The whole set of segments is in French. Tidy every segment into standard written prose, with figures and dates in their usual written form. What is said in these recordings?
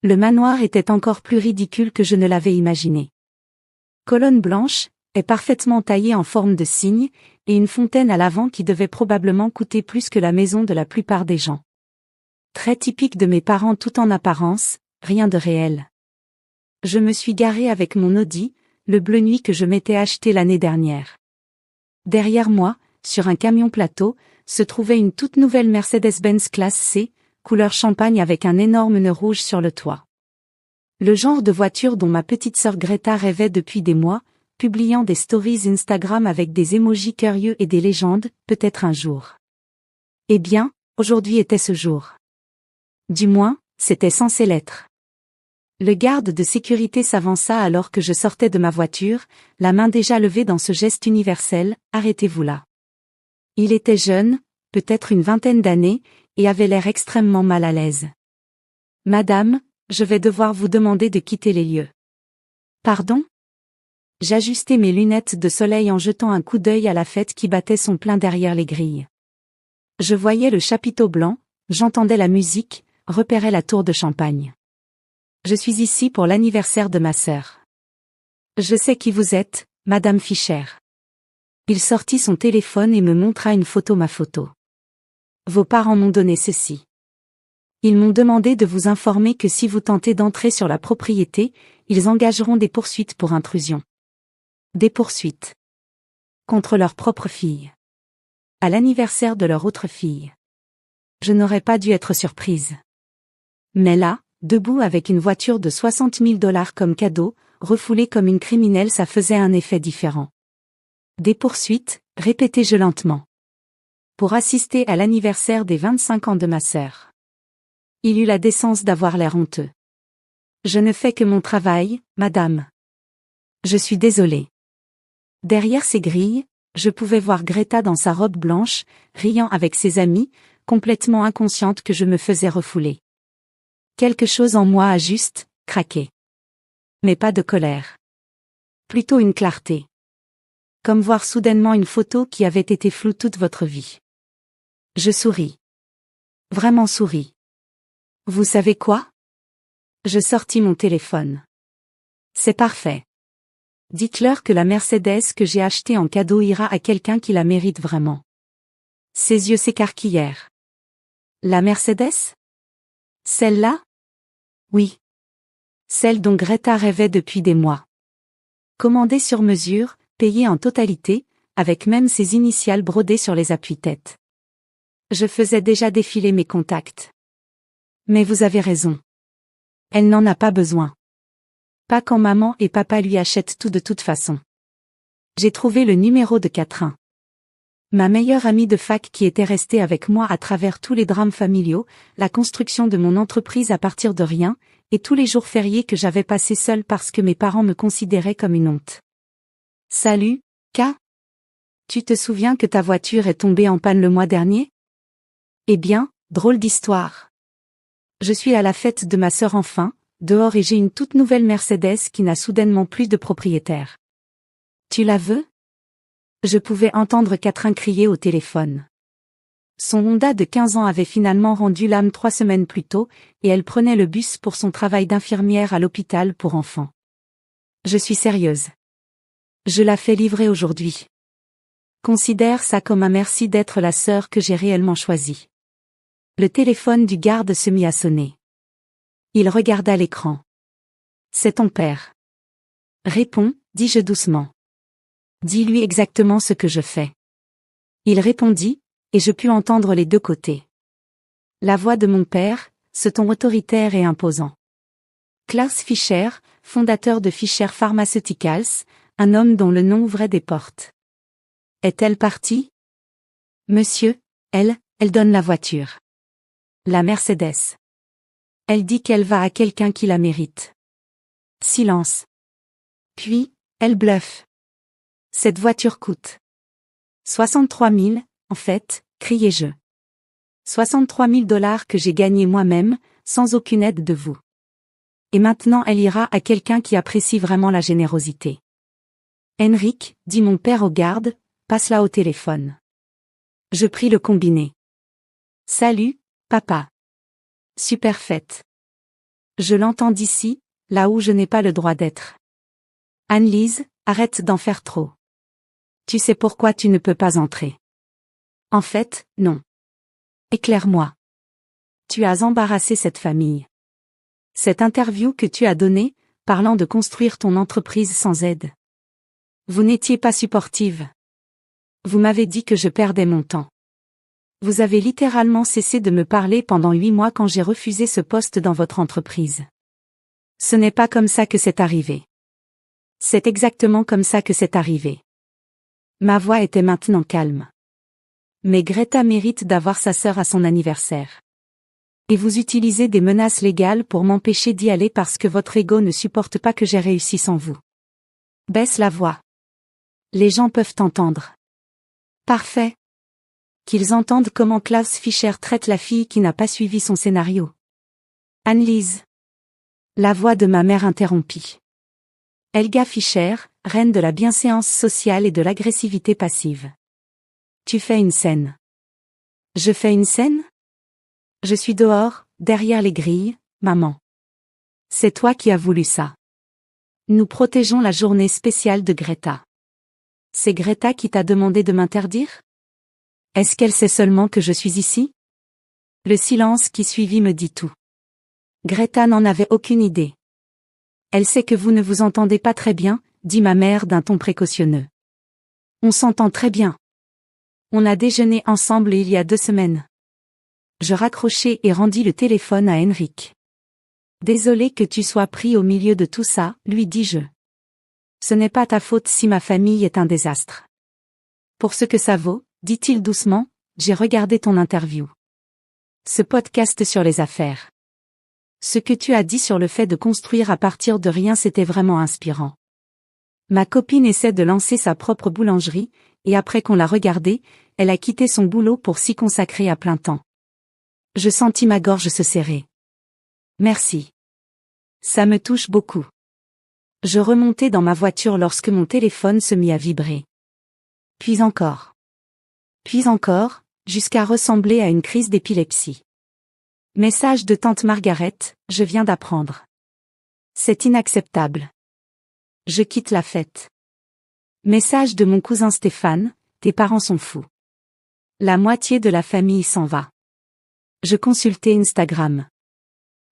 Le manoir était encore plus ridicule que je ne l'avais imaginé. Colonne blanche, est parfaitement taillée en forme de cygne, et une fontaine à l'avant qui devait probablement coûter plus que la maison de la plupart des gens. Très typique de mes parents tout en apparence, rien de réel. Je me suis garé avec mon Audi, le bleu nuit que je m'étais acheté l'année dernière. Derrière moi, sur un camion plateau, se trouvait une toute nouvelle Mercedes-Benz classe C, couleur champagne avec un énorme nœud rouge sur le toit. Le genre de voiture dont ma petite sœur Greta rêvait depuis des mois, publiant des stories Instagram avec des émojis curieux et des légendes, peut-être un jour. Eh bien, aujourd'hui était ce jour. Du moins, c'était censé l'être. Le garde de sécurité s'avança alors que je sortais de ma voiture, la main déjà levée dans ce geste universel, arrêtez-vous là. Il était jeune, peut-être une vingtaine d'années, et avait l'air extrêmement mal à l'aise. Madame, je vais devoir vous demander de quitter les lieux. Pardon ? J'ajustais mes lunettes de soleil en jetant un coup d'œil à la fête qui battait son plein derrière les grilles. Je voyais le chapiteau blanc, j'entendais la musique, repérais la tour de champagne. Je suis ici pour l'anniversaire de ma sœur. Je sais qui vous êtes, Madame Fischer. Il sortit son téléphone et me montra une photo ma photo. Vos parents m'ont donné ceci. Ils m'ont demandé de vous informer que si vous tentez d'entrer sur la propriété, ils engageront des poursuites pour intrusion. Des poursuites. Contre leur propre fille. À l'anniversaire de leur autre fille. Je n'aurais pas dû être surprise. Mais là, debout avec une voiture de 60 000 $ comme cadeau, refoulée comme une criminelle, ça faisait un effet différent. Des poursuites, répétai-je lentement. Pour assister à l'anniversaire des 25 ans de ma sœur. Il eut la décence d'avoir l'air honteux. Je ne fais que mon travail, madame. Je suis désolé. Derrière ces grilles, je pouvais voir Greta dans sa robe blanche, riant avec ses amis, complètement inconsciente que je me faisais refouler. Quelque chose en moi a juste craqué. Mais pas de colère. Plutôt une clarté. Comme voir soudainement une photo qui avait été floue toute votre vie. Je souris. Vraiment souris. Vous savez quoi ? Je sortis mon téléphone. C'est parfait. Dites-leur que la Mercedes que j'ai achetée en cadeau ira à quelqu'un qui la mérite vraiment. Ses yeux s'écarquillèrent. La Mercedes ? Celle-là ? Oui. Celle dont Greta rêvait depuis des mois. Commandée sur mesure, payée en totalité, avec même ses initiales brodées sur les appuis-têtes. Je faisais déjà défiler mes contacts. Mais vous avez raison. Elle n'en a pas besoin. Pas quand maman et papa lui achètent tout de toute façon. J'ai trouvé le numéro de Catherine. Ma meilleure amie de fac qui était restée avec moi à travers tous les drames familiaux, la construction de mon entreprise à partir de rien, et tous les jours fériés que j'avais passés seule parce que mes parents me considéraient comme une honte. Salut, K. Tu te souviens que ta voiture est tombée en panne le mois dernier ? Eh bien, drôle d'histoire. Je suis à la fête de ma sœur enfin, dehors et j'ai une toute nouvelle Mercedes qui n'a soudainement plus de propriétaire. Tu la veux ? Je pouvais entendre Catherine crier au téléphone. Son Honda de 15 ans avait finalement rendu l'âme 3 semaines plus tôt, et elle prenait le bus pour son travail d'infirmière à l'hôpital pour enfants. Je suis sérieuse. Je la fais livrer aujourd'hui. Considère ça comme un merci d'être la sœur que j'ai réellement choisie. Le téléphone du garde se mit à sonner. Il regarda l'écran. C'est ton père. Réponds, dis-je doucement. Dis-lui exactement ce que je fais. Il répondit, et je pus entendre les deux côtés. La voix de mon père, ce ton autoritaire et imposant. Klaus Fischer, fondateur de Fischer Pharmaceuticals, un homme dont le nom ouvrait des portes. Est-elle partie ? Monsieur, elle donne la voiture. La Mercedes. Elle dit qu'elle va à quelqu'un qui la mérite. Silence. Puis, elle bluffe. Cette voiture coûte 63 000, en fait, criai-je. 63 000 $ que j'ai gagnés moi-même, sans aucune aide de vous. Et maintenant elle ira à quelqu'un qui apprécie vraiment la générosité. Henrik, dit mon père au garde, passe-la au téléphone. Je pris le combiné. Salut, papa. Super fête. Je l'entends d'ici, là où je n'ai pas le droit d'être. Anne-Lise, arrête d'en faire trop. Tu sais pourquoi tu ne peux pas entrer. En fait, non. Éclaire-moi. Tu as embarrassé cette famille. Cette interview que tu as donnée, parlant de construire ton entreprise sans aide. Vous n'étiez pas supportive. Vous m'avez dit que je perdais mon temps. Vous avez littéralement cessé de me parler pendant 8 mois quand j'ai refusé ce poste dans votre entreprise. Ce n'est pas comme ça que c'est arrivé. C'est exactement comme ça que c'est arrivé. Ma voix était maintenant calme. Mais Greta mérite d'avoir sa sœur à son anniversaire. Et vous utilisez des menaces légales pour m'empêcher d'y aller parce que votre ego ne supporte pas que j'ai réussi sans vous. Baisse la voix. Les gens peuvent t'entendre. Parfait. Qu'ils entendent comment Klaus Fischer traite la fille qui n'a pas suivi son scénario. Anne-Lise. La voix de ma mère interrompit. Helga Fischer, reine de la bienséance sociale et de l'agressivité passive. Tu fais une scène. Je fais une scène? Je suis dehors, derrière les grilles, maman. C'est toi qui as voulu ça. Nous protégeons la journée spéciale de Greta. C'est Greta qui t'a demandé de m'interdire? Est-ce qu'elle sait seulement que je suis ici? Le silence qui suivit me dit tout. Greta n'en avait aucune idée. Elle sait que vous ne vous entendez pas très bien, dit ma mère d'un ton précautionneux. On s'entend très bien. On a déjeuné ensemble il y a 2 semaines. Je raccrochai et rendis le téléphone à Henrik. Désolé que tu sois pris au milieu de tout ça, lui dis-je. Ce n'est pas ta faute si ma famille est un désastre. Pour ce que ça vaut, dit-il doucement, j'ai regardé ton interview. Ce podcast sur les affaires. Ce que tu as dit sur le fait de construire à partir de rien, c'était vraiment inspirant. Ma copine essaie de lancer sa propre boulangerie, et après qu'on l'a regardée, elle a quitté son boulot pour s'y consacrer à plein temps. Je sentis ma gorge se serrer. Merci. Ça me touche beaucoup. Je remontai dans ma voiture lorsque mon téléphone se mit à vibrer. Puis encore. Puis encore, jusqu'à ressembler à une crise d'épilepsie. Message de tante Margaret, je viens d'apprendre. C'est inacceptable. Je quitte la fête. Message de mon cousin Stéphane, tes parents sont fous. La moitié de la famille s'en va. Je consultais Instagram.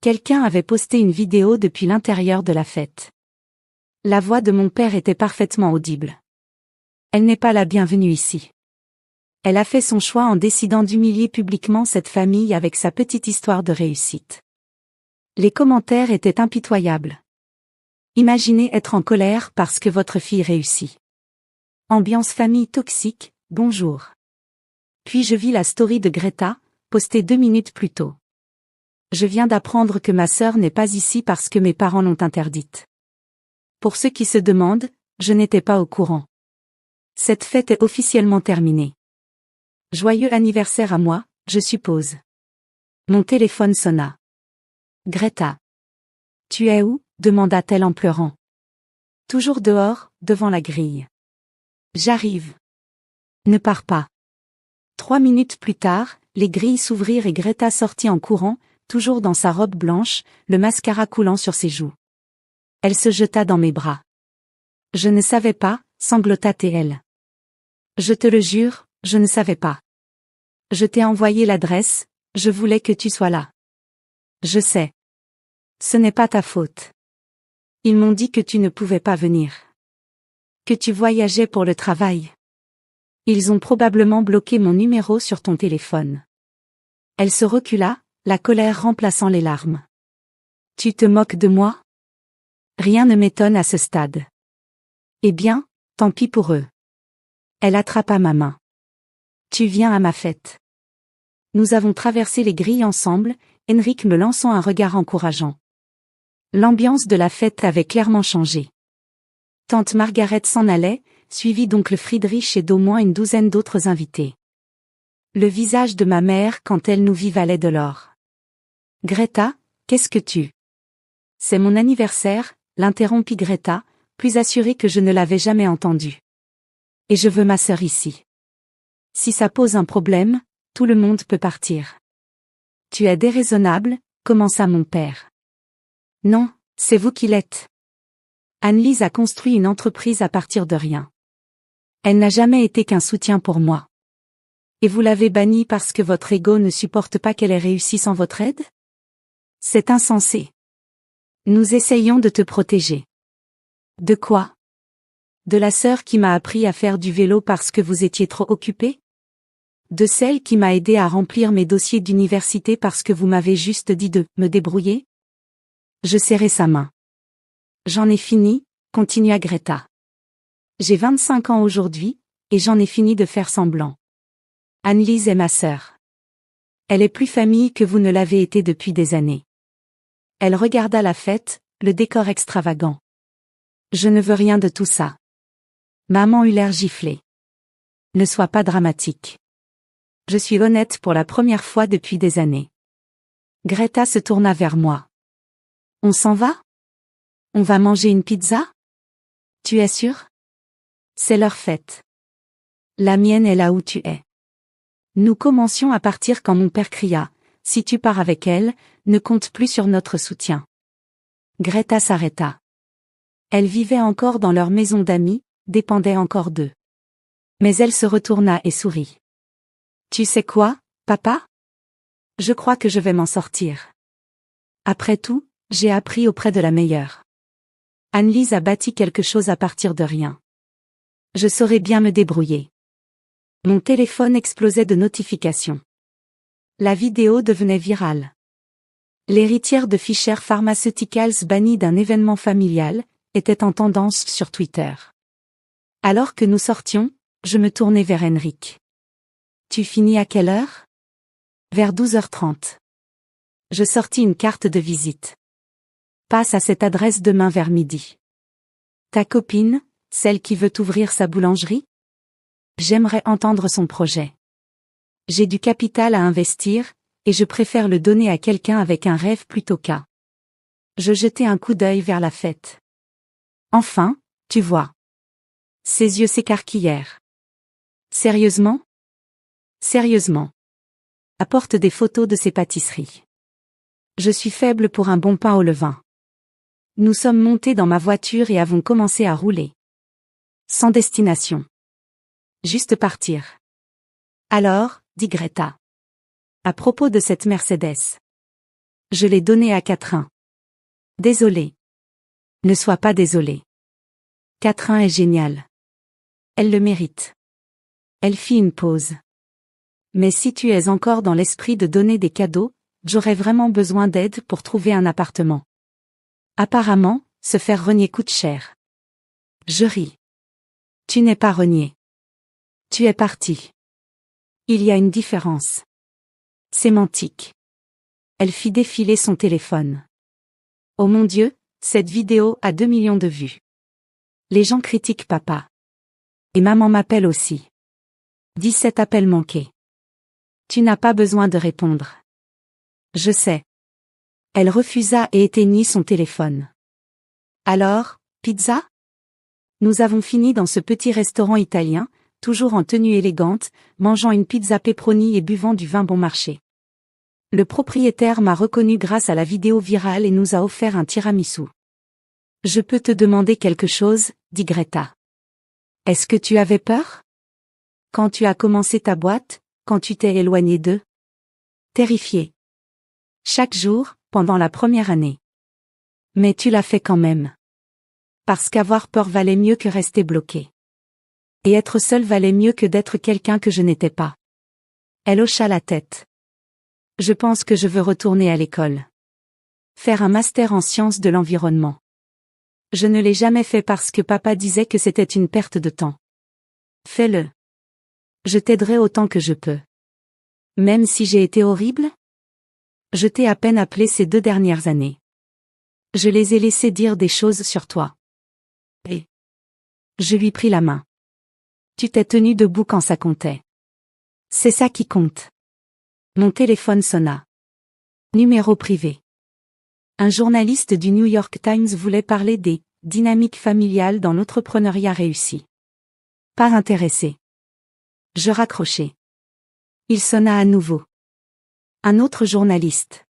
Quelqu'un avait posté une vidéo depuis l'intérieur de la fête. La voix de mon père était parfaitement audible. Elle n'est pas la bienvenue ici. Elle a fait son choix en décidant d'humilier publiquement cette famille avec sa petite histoire de réussite. Les commentaires étaient impitoyables. Imaginez être en colère parce que votre fille réussit. Ambiance famille toxique, bonjour. Puis je vis la story de Greta, postée 2 minutes plus tôt. Je viens d'apprendre que ma sœur n'est pas ici parce que mes parents l'ont interdite. Pour ceux qui se demandent, je n'étais pas au courant. Cette fête est officiellement terminée. Joyeux anniversaire à moi, je suppose. Mon téléphone sonna. Greta. Tu es où? Demanda-t-elle en pleurant. Toujours dehors, devant la grille. J'arrive. Ne pars pas. 3 minutes plus tard, les grilles s'ouvrirent et Greta sortit en courant, toujours dans sa robe blanche, le mascara coulant sur ses joues. Elle se jeta dans mes bras. Je ne savais pas, sanglota-t-elle. Je te le jure, je ne savais pas. Je t'ai envoyé l'adresse, je voulais que tu sois là. Je sais. Ce n'est pas ta faute. Ils m'ont dit que tu ne pouvais pas venir. Que tu voyageais pour le travail. Ils ont probablement bloqué mon numéro sur ton téléphone. Elle se recula, la colère remplaçant les larmes. Tu te moques de moi? Rien ne m'étonne à ce stade. Eh bien, tant pis pour eux. Elle attrapa ma main. Tu viens à ma fête. Nous avons traversé les grilles ensemble, Henrik me lançant un regard encourageant. L'ambiance de la fête avait clairement changé. Tante Margaret s'en allait, suivit d'oncle Friedrich et d'au moins une 12aine d'autres invités. Le visage de ma mère quand elle nous vit valait de l'or. Greta, qu'est-ce que tu... C'est mon anniversaire, l'interrompit Greta, plus assurée que je ne l'avais jamais entendu. Et je veux ma sœur ici. Si ça pose un problème, tout le monde peut partir. Tu es déraisonnable, commença mon père. Non, c'est vous qui l'êtes. Annelise a construit une entreprise à partir de rien. Elle n'a jamais été qu'un soutien pour moi. Et vous l'avez bannie parce que votre ego ne supporte pas qu'elle ait réussi sans votre aide? C'est insensé. Nous essayons de te protéger. De quoi? De la sœur qui m'a appris à faire du vélo parce que vous étiez trop occupé? De celle qui m'a aidé à remplir mes dossiers d'université parce que vous m'avez juste dit de me débrouiller? Je serrai sa main. J'en ai fini, continua Greta. J'ai 25 ans aujourd'hui, et j'en ai fini de faire semblant. Annelise est ma sœur. Elle est plus famille que vous ne l'avez été depuis des années. Elle regarda la fête, le décor extravagant. Je ne veux rien de tout ça. Maman eut l'air giflé. Ne sois pas dramatique. Je suis honnête pour la première fois depuis des années. Greta se tourna vers moi. On s'en va? On va manger une pizza? Tu es sûr? C'est leur fête. La mienne est là où tu es. Nous commencions à partir quand mon père cria, « Si tu pars avec elle, ne compte plus sur notre soutien. » Greta s'arrêta. Elle vivait encore dans leur maison d'amis, dépendait encore d'eux. Mais elle se retourna et sourit. « Tu sais quoi, papa? Je crois que je vais m'en sortir. Après tout, j'ai appris auprès de la meilleure. Annelise a bâti quelque chose à partir de rien. Je saurais bien me débrouiller. » Mon téléphone explosait de notifications. La vidéo devenait virale. L'héritière de Fisher Pharmaceuticals bannie d'un événement familial, était en tendance sur Twitter. Alors que nous sortions, je me tournai vers Henrik. Tu finis à quelle heure? Vers 12h30. Je sortis une carte de visite. Passe à cette adresse demain vers midi. Ta copine, celle qui veut ouvrir sa boulangerie? J'aimerais entendre son projet. J'ai du capital à investir, et je préfère le donner à quelqu'un avec un rêve plutôt qu'à. Je jetai un coup d'œil vers la fête. Enfin, tu vois. Ses yeux s'écarquillèrent. Sérieusement? Sérieusement. Apporte des photos de ses pâtisseries. Je suis faible pour un bon pain au levain. Nous sommes montés dans ma voiture et avons commencé à rouler. Sans destination. Juste partir. Alors, dit Greta. À propos de cette Mercedes. Je l'ai donnée à Catherine. Désolée. Ne sois pas désolée. Catherine est géniale. Elle le mérite. Elle fit une pause. Mais si tu es encore dans l'esprit de donner des cadeaux, j'aurais vraiment besoin d'aide pour trouver un appartement. Apparemment, se faire renier coûte cher. Je ris. Tu n'es pas renié. Tu es parti. Il y a une différence. Sémantique. Elle fit défiler son téléphone. Oh mon Dieu, cette vidéo a 2 millions de vues. Les gens critiquent papa. Et maman m'appelle aussi. 17 appels manqués. Tu n'as pas besoin de répondre. Je sais. Elle refusa et éteignit son téléphone. Alors, pizza? Nous avons fini dans ce petit restaurant italien, toujours en tenue élégante, mangeant une pizza pepperoni et buvant du vin bon marché. Le propriétaire m'a reconnu grâce à la vidéo virale et nous a offert un tiramisu. Je peux te demander quelque chose, dit Greta. Est-ce que tu avais peur? Quand tu as commencé ta boîte, quand tu t'es éloigné d'eux? Terrifié. Chaque jour, pendant la première année. Mais tu l'as fait quand même. Parce qu'avoir peur valait mieux que rester bloqué. Et être seul valait mieux que d'être quelqu'un que je n'étais pas. Elle hocha la tête. Je pense que je veux retourner à l'école. Faire un master en sciences de l'environnement. Je ne l'ai jamais fait parce que papa disait que c'était une perte de temps. Fais-le. Je t'aiderai autant que je peux. Même si j'ai été horrible? Je t'ai à peine appelé ces 2 dernières années. Je les ai laissés dire des choses sur toi. Et je lui pris la main. Tu t'es tenu debout quand ça comptait. C'est ça qui compte. Mon téléphone sonna. Numéro privé. Un journaliste du New York Times voulait parler des dynamiques familiales dans l'entrepreneuriat réussi. Pas intéressé. Je raccrochai. Il sonna à nouveau. Un autre journaliste.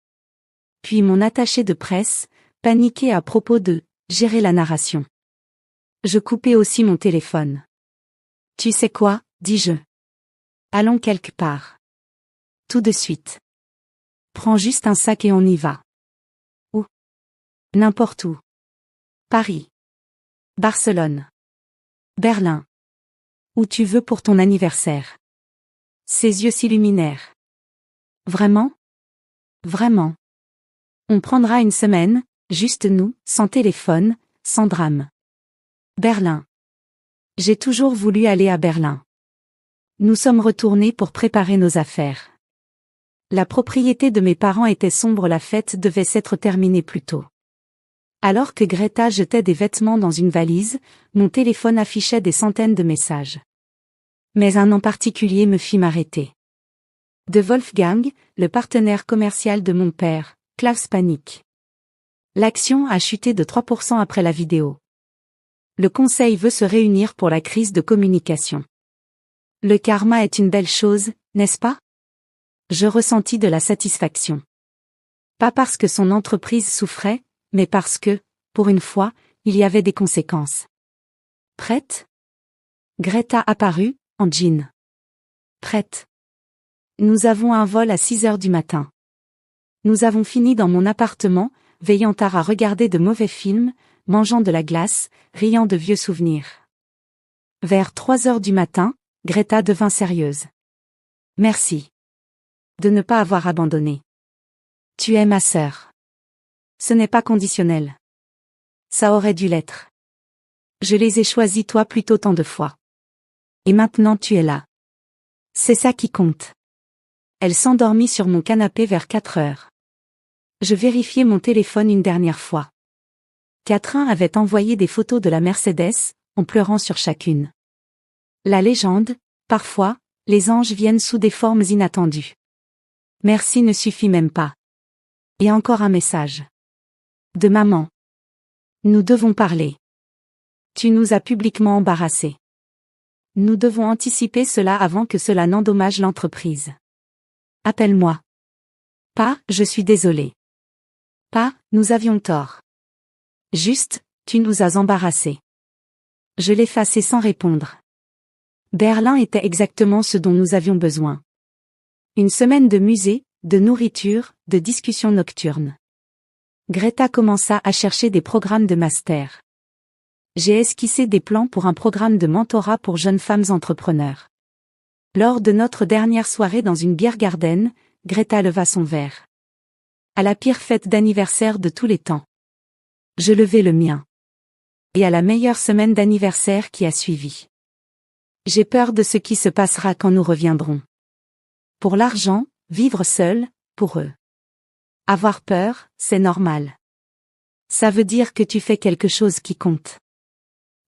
Puis mon attaché de presse, paniqué à propos de gérer la narration. Je coupais aussi mon téléphone. Tu sais quoi, dis-je. Allons quelque part. Tout de suite. Prends juste un sac et on y va. Où? N'importe où. Paris. Barcelone. Berlin. Où tu veux pour ton anniversaire. Ses yeux s'illuminèrent. Vraiment? Vraiment. On prendra une semaine, juste nous, sans téléphone, sans drame. Berlin. J'ai toujours voulu aller à Berlin. Nous sommes retournés pour préparer nos affaires. La propriété de mes parents était sombre, la fête devait s'être terminée plus tôt. Alors que Greta jetait des vêtements dans une valise, mon téléphone affichait des centaines de messages. Mais un en particulier me fit m'arrêter. De Wolfgang, le partenaire commercial de mon père, Klaus panique. L'action a chuté de 3% après la vidéo. Le conseil veut se réunir pour la crise de communication. Le karma est une belle chose, n'est-ce pas? Je ressentis de la satisfaction. Pas parce que son entreprise souffrait, mais parce que, pour une fois, il y avait des conséquences. Prête? Greta apparut, en jean. Prête. Nous avons un vol à 6 heures du matin. Nous avons fini dans mon appartement, veillant tard à regarder de mauvais films, mangeant de la glace, riant de vieux souvenirs. Vers 3 heures du matin, Greta devint sérieuse. Merci. De ne pas avoir abandonné. Tu es ma sœur. Ce n'est pas conditionnel. Ça aurait dû l'être. Je les ai choisis toi plutôt tant de fois. Et maintenant tu es là. C'est ça qui compte. Elle s'endormit sur mon canapé vers 4 heures. Je vérifiai mon téléphone une dernière fois. Catherine avait envoyé des photos de la Mercedes, en pleurant sur chacune. La légende, parfois, les anges viennent sous des formes inattendues. Merci ne suffit même pas. Et encore un message. De maman. Nous devons parler. Tu nous as publiquement embarrassés. Nous devons anticiper cela avant que cela n'endommage l'entreprise. Appelle-moi. Pas, je suis désolé. Pas, nous avions tort. Juste, tu nous as embarrassés. Je l'effaçai sans répondre. Berlin était exactement ce dont nous avions besoin. Une semaine de musée, de nourriture, de discussions nocturnes. Greta commença à chercher des programmes de master. J'ai esquissé des plans pour un programme de mentorat pour jeunes femmes entrepreneurs. Lors de notre dernière soirée dans une Biergarten, Greta leva son verre. À la pire fête d'anniversaire de tous les temps. Je levai le mien. Et à la meilleure semaine d'anniversaire qui a suivi. J'ai peur de ce qui se passera quand nous reviendrons. Pour l'argent, vivre seul, pour eux. Avoir peur, c'est normal. Ça veut dire que tu fais quelque chose qui compte.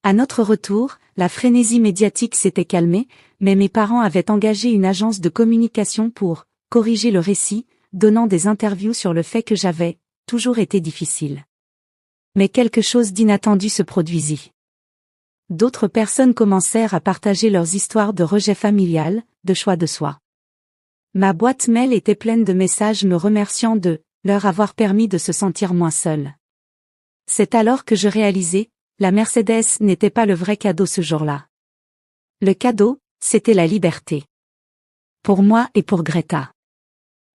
À notre retour, la frénésie médiatique s'était calmée, mais mes parents avaient engagé une agence de communication pour corriger le récit, donnant des interviews sur le fait que j'avais toujours été difficile. Mais quelque chose d'inattendu se produisit. D'autres personnes commencèrent à partager leurs histoires de rejet familial, de choix de soi. Ma boîte mail était pleine de messages me remerciant de leur avoir permis de se sentir moins seule. C'est alors que je réalisai, la Mercedes n'était pas le vrai cadeau ce jour-là. Le cadeau, c'était la liberté. Pour moi et pour Greta.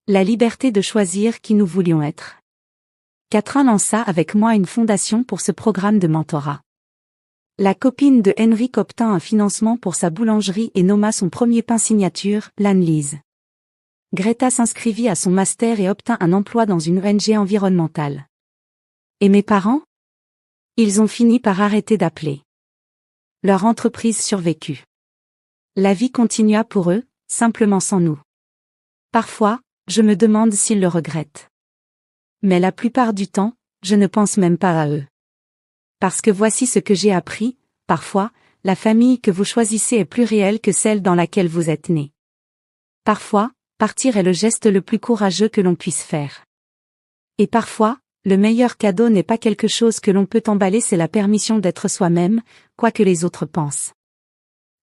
La liberté de choisir qui nous voulions être. Catherine lança avec moi une fondation pour ce programme de mentorat. La copine de Henrik obtint un financement pour sa boulangerie et nomma son premier pain signature, l'Anne-Lise. Greta s'inscrivit à son master et obtint un emploi dans une ONG environnementale. Et mes parents? Ils ont fini par arrêter d'appeler. Leur entreprise survécut. La vie continua pour eux, simplement sans nous. Parfois, je me demande s'ils le regrettent. Mais la plupart du temps, je ne pense même pas à eux. Parce que voici ce que j'ai appris, parfois, la famille que vous choisissez est plus réelle que celle dans laquelle vous êtes né. Parfois, partir est le geste le plus courageux que l'on puisse faire. Et parfois, le meilleur cadeau n'est pas quelque chose que l'on peut emballer, c'est la permission d'être soi-même, quoi que les autres pensent.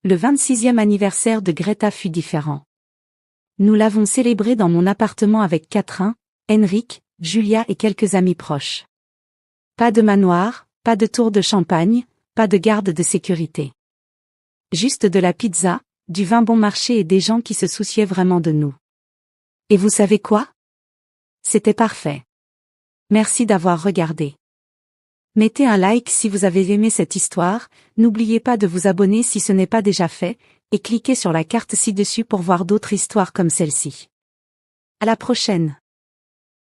Le 26e anniversaire de Greta fut différent. Nous l'avons célébré dans mon appartement avec Catherine, Henrik, Julia et quelques amis proches. Pas de manoir, pas de tour de champagne, pas de garde de sécurité. Juste de la pizza, du vin bon marché et des gens qui se souciaient vraiment de nous. Et vous savez quoi? C'était parfait. Merci d'avoir regardé. Mettez un like si vous avez aimé cette histoire, n'oubliez pas de vous abonner si ce n'est pas déjà fait, et cliquez sur la carte ci-dessus pour voir d'autres histoires comme celle-ci. À la prochaine.